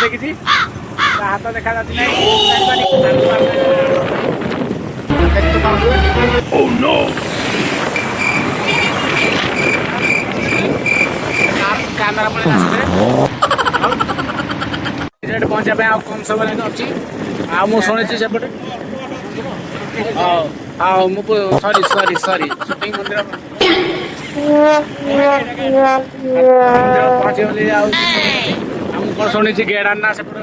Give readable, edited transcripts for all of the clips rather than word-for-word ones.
देखी हाथ देखा कैमेरा पहुंचा कम समय अच्छी शुणी सेपटे हाँ सॉरी सॉरी सॉरी शूटिंग मंदिर पहुंची गली कौन शुणी गेड़ा ना सेपटे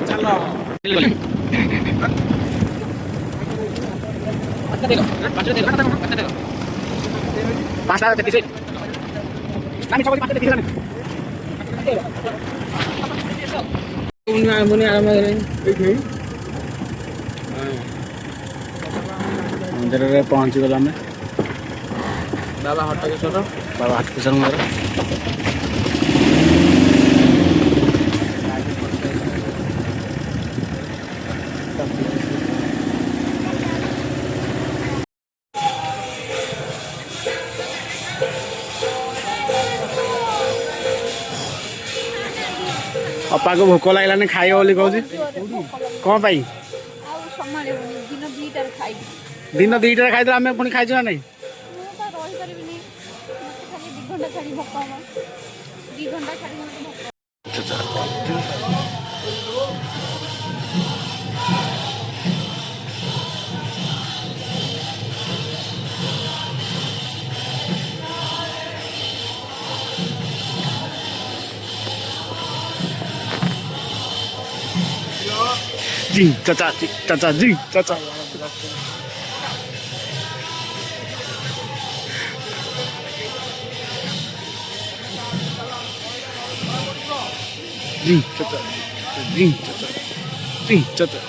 चल पाँचटा देखिए मंदिर में पहुंची गला में बाबा हटकेश्वर बाबा हटकेश्वर मंदिर अपा को भोक लगलानी खाइब बोली कहूँ कौन पाई दिन दुईटार खाई आम पुणी खाई ना नहीं जी चाचा जी चाचा जी चाचा जी चाचा जी चाचा जी चाचा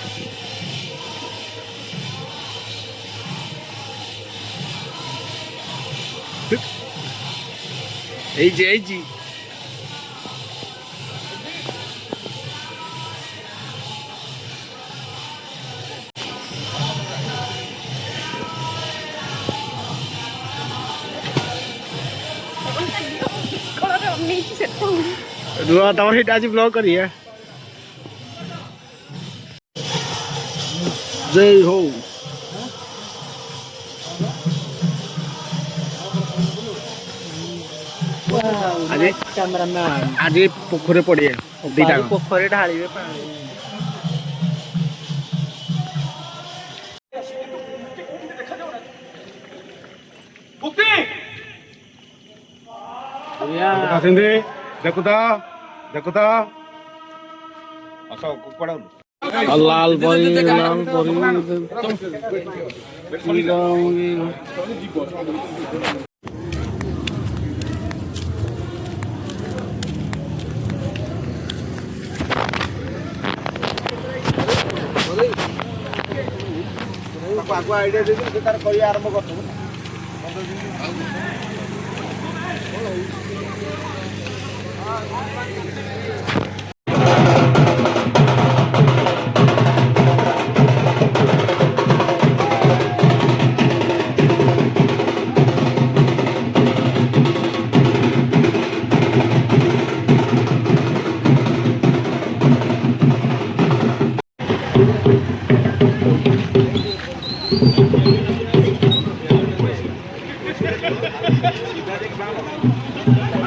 এই जी रुआ तब आज ब्लॉग करिए जय हो आज पोखर पड़े दीटा पोखर ढाड़ी देखुता देखुता लाल परी लाल परी आगुआ आइडिया दे तार कही आरंभ कर सीधा देख